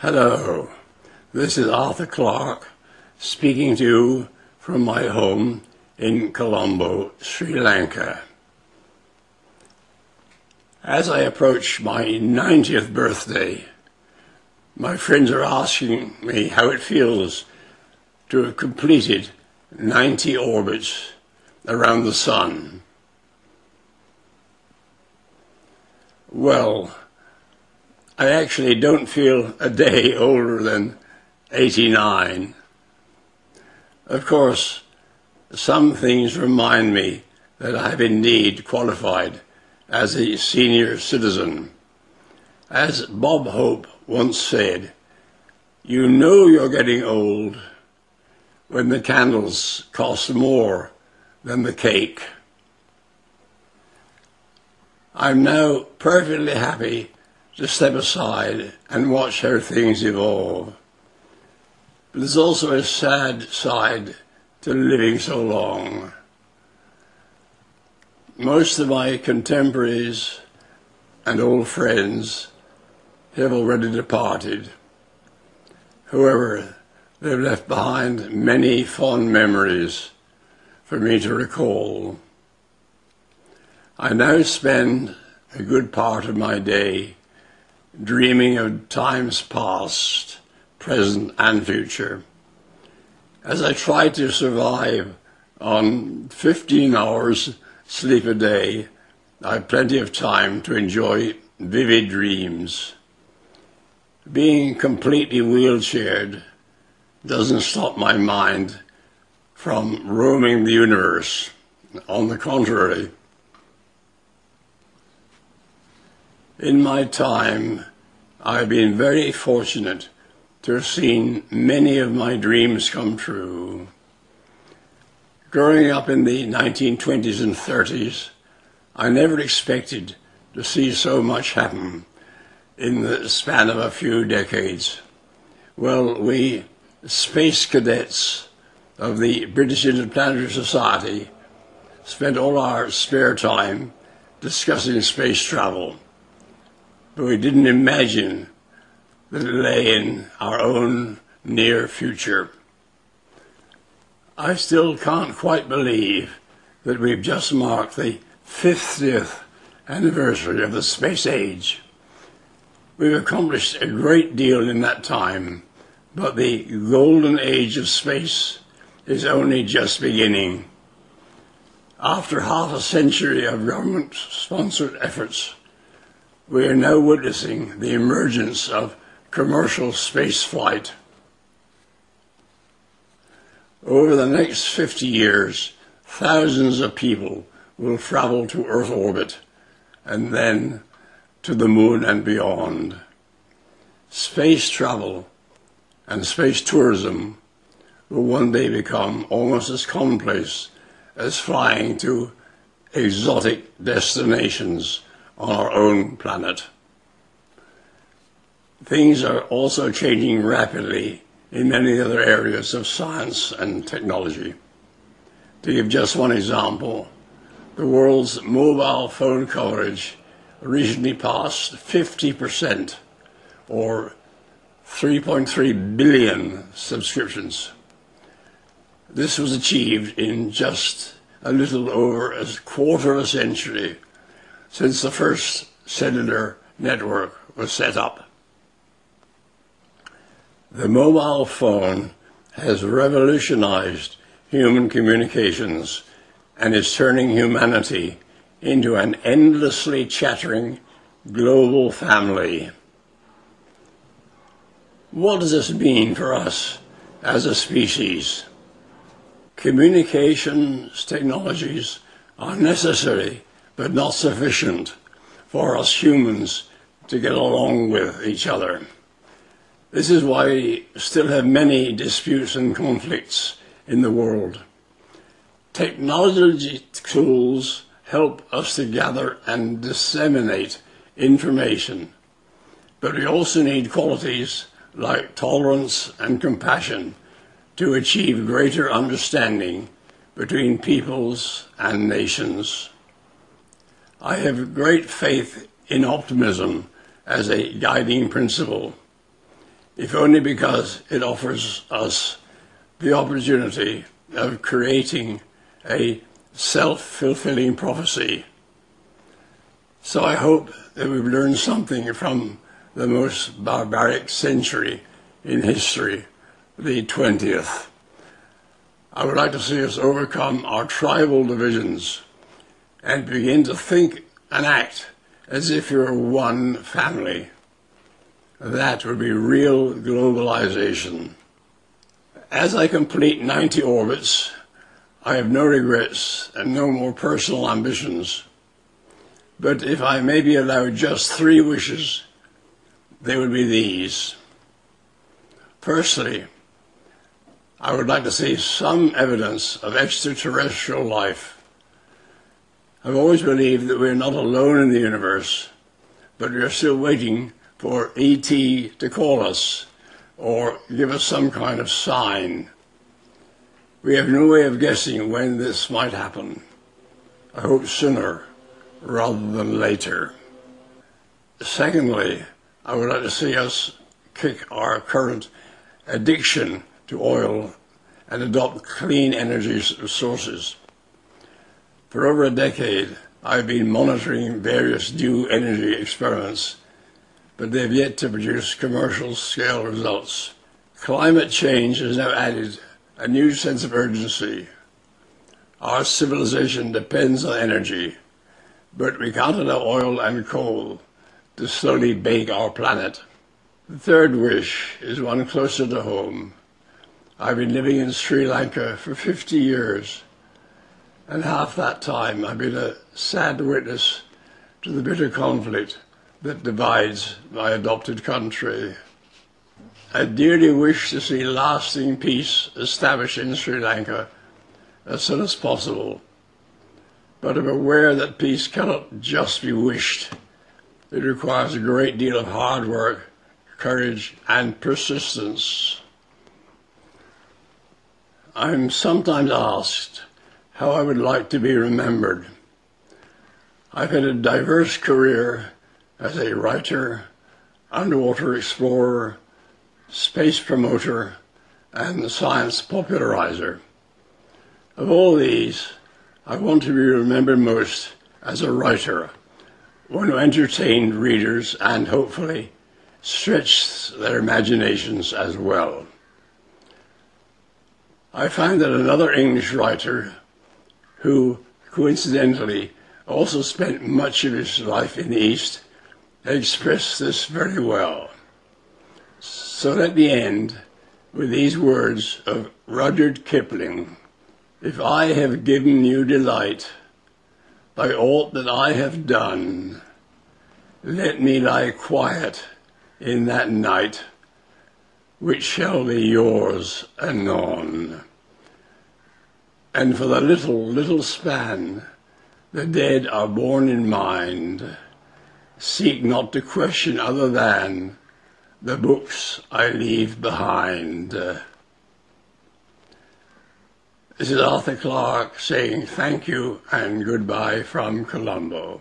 Hello, this is Arthur Clarke speaking to you from my home in Colombo, Sri Lanka. As I approach my 90th birthday, my friends are asking me how it feels to have completed 90 orbits around the sun. Well, I actually don't feel a day older than 89. Of course, some things remind me that I have indeed qualified as a senior citizen. As Bob Hope once said, you know you're getting old when the candles cost more than the cake. I'm now perfectly happy to step aside and watch how things evolve. But there's also a sad side to living so long. Most of my contemporaries and old friends have already departed. However, they've left behind many fond memories for me to recall. I now spend a good part of my day dreaming of times past, present and future. As I try to survive on 15 hours sleep a day, I have plenty of time to enjoy vivid dreams. Being completely wheelchaired doesn't stop my mind from roaming the universe. On the contrary, in my time, I've been very fortunate to have seen many of my dreams come true. Growing up in the 1920s and 30s, I never expected to see so much happen in the span of a few decades. Well, we space cadets of the British Interplanetary Society spent all our spare time discussing space travel. But we didn't imagine that it lay in our own near future. I still can't quite believe that we've just marked the 50th anniversary of the space age. We've accomplished a great deal in that time, but the golden age of space is only just beginning. After half a century of government-sponsored efforts, we are now witnessing the emergence of commercial space flight. Over the next 50 years, thousands of people will travel to Earth orbit and then to the moon and beyond. Space travel and space tourism will one day become almost as commonplace as flying to exotic destinations on our own planet. Things are also changing rapidly in many other areas of science and technology. To give just one example, the world's mobile phone coverage recently passed 50%, or 3.3 billion subscriptions. This was achieved in just a little over a quarter of a century since the first cellular network was set up. The mobile phone has revolutionized human communications and is turning humanity into an endlessly chattering global family. What does this mean for us as a species? Communications technologies are necessary but not sufficient for us humans to get along with each other. This is why we still have many disputes and conflicts in the world. Technology tools help us to gather and disseminate information, but we also need qualities like tolerance and compassion to achieve greater understanding between peoples and nations. I have great faith in optimism as a guiding principle. if only because it offers us the opportunity of creating a self-fulfilling prophecy. So I hope that we've learned something from the most barbaric century in history, the 20th. I would like to see us overcome our tribal divisions and begin to think and act as if you're one family. That would be real globalization. As I complete 90 orbits, I have no regrets and no more personal ambitions. But if I may be allowed just 3 wishes, they would be these. Firstly, I would like to see some evidence of extraterrestrial life. I've always believed that we're not alone in the universe, but we're still waiting for ET to call us or give us some kind of sign. We have no way of guessing when this might happen. I hope sooner rather than later. Secondly, I would like to see us kick our current addiction to oil and adopt clean energy sources. For over a decade, I've been monitoring various new energy experiments, but they've yet to produce commercial-scale results. Climate change has now added a new sense of urgency. Our civilization depends on energy, but we can't allow oil and coal to slowly bake our planet. The third wish is one closer to home. I've been living in Sri Lanka for 50 years, and half that time I've been a sad witness to the bitter conflict that divides my adopted country. I dearly wish to see lasting peace established in Sri Lanka as soon as possible, but I'm aware that peace cannot just be wished. It requires a great deal of hard work, courage, and persistence. I'm sometimes asked how I would like to be remembered. I've had a diverse career as a writer, underwater explorer, space promoter, and science popularizer. Of all these, I want to be remembered most as a writer, one who entertained readers and hopefully stretched their imaginations as well. I find that another English writer who, coincidentally, also spent much of his life in the East, expressed this very well. So let me end with these words of Rudyard Kipling. If I have given you delight by aught that I have done, let me lie quiet in that night, which shall be yours anon. And for the little span, the dead are born in mind. Seek not to question other than the books I leave behind. This is Arthur Clarke saying thank you and goodbye from Colombo.